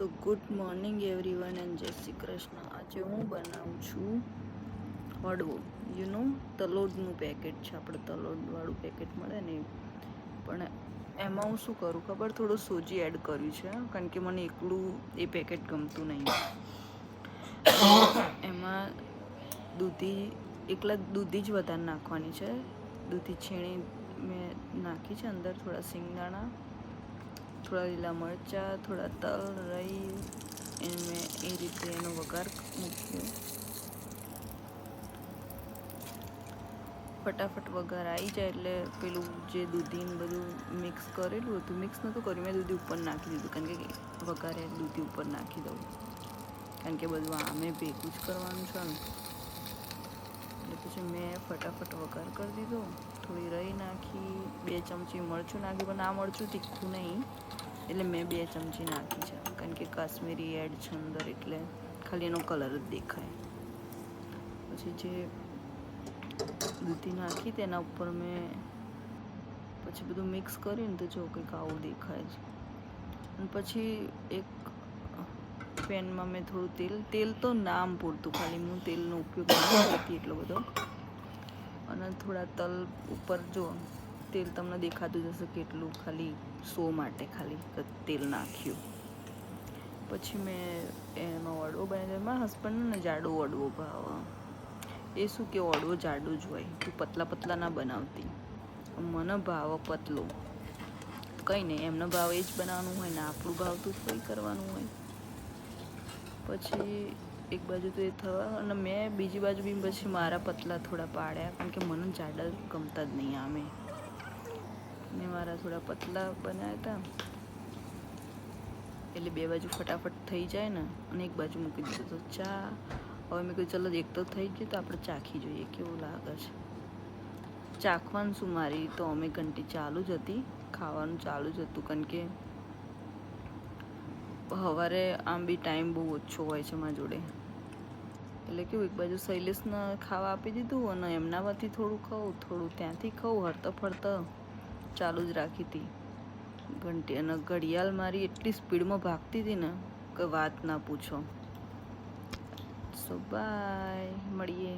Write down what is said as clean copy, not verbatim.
So good morning everyone and જય શ્રી કૃષ્ણ. આજે હું બનાવું છું હળવો. તલોડનું પેકેટ છે, આપણે તલોડવાળું પેકેટ મળે ને, પણ એમાં હું શું કરું ખબર, થોડું સોજી એડ કર્યું છે, કારણ કે મને એકલું એ પેકેટ ગમતું નહીં. એમાં એકલા દૂધી જ વધારે નાખવાની છે. દૂધી છીણી મેં નાખી છે અંદર, થોડા સિંગદાણા, થોડા લીલા મરચાં, થોડા તલ, રાઈ, મેં એ રીતે એનો વઘાર મૂક્યો. ફટાફટ વઘાર આવી જાય એટલે પેલું જે દૂધીને બધું મિક્સ કરેલું હતું, મિક્સ નહોતું કર્યું મેં, દૂધી ઉપર નાખી દીધું, કારણ કે વઘારે દૂધી ઉપર નાખી દઉં, કારણ કે બધું આમે ભેગું જ કરવાનું છે ને. એટલે પછી મેં ફટાફટ વઘાર કરી દીધો. થોડી રાઈ નાખી, 2 ચમચી મરચું નાખ્યું, પણ આ મરચું તીખું નહીં એટલે મેં 2 ચમચી નાખી છે, કારણ કે કાશ્મીરી એડ છે અંદર, એટલે ખાલી એનો કલર જ દેખાય. પછી જે દૂધી નાખી તેના ઉપર મેં પછી બધું મિક્સ કરીને તો જો કંઈક આવું દેખાય છે. અને પછી એક પેનમાં મેં થોડું તેલ તો નામ પૂરતું, ખાલી હું તેલનો ઉપયોગ નથી કરતી એટલો બધો, અને થોડા તલ ઉપર, જો તેલ તમને દેખાતું જશે કેટલું, ખાલી શો માટે ખાલી તેલ નાખ્યું. પછી મેં એમાં વડવો બનાવ્યો. મારા હસબન્ડને જાડો વડવો ભાવે, એ શું કે વડવો જાડો જ હોય, તું પતલા ના બનાવતી. મને ભાવ પતલો, કંઈ નહીં, એમનો ભાવ એ જ બનાવવાનું હોય ને, આપણું ભાવતું થોડી કરવાનું હોય. પછી એક બાજુ તો એ થવા, અને મેં બીજી બાજુ બી પછી મારા પતલા થોડા પાડ્યા, કારણ કે મને જાડા ગમતા જ નહીં. આમે મેં મારા થોડા પતલા બનાવ્યા હતા, એટલે 2 બાજુ ફટાફટ થઈ જાય ને, અને એક બાજુ મૂકી દીધું તો ચા. હવે મેં કહ્યું ચલો એક તો થઈ ગયું, તો આપણે ચાખી જોઈએ કેવું લાગે છે. ચાખવાનું શું, મારી તો અમે ઘંટી ચાલુ જ હતી, ખાવાનું ચાલુ જ હતું, કારણ કે સવારે આમ બી ટાઈમ બહુ ઓછો હોય છે મારા જોડે, એટલે કેવું એક બાજુ શૈલેષને ખાવા આપી દીધું, અને એમનામાંથી થોડું ખાઉં, થોડું ત્યાંથી ખાઉં, હરતા ફરતા ચાલુ જ રાખી હતી ઘંટી. અને ઘડિયાળ મારી એટલી સ્પીડમાં ભાગતી હતી ને કે વાત ના પૂછો. સો બાય, મળીએ.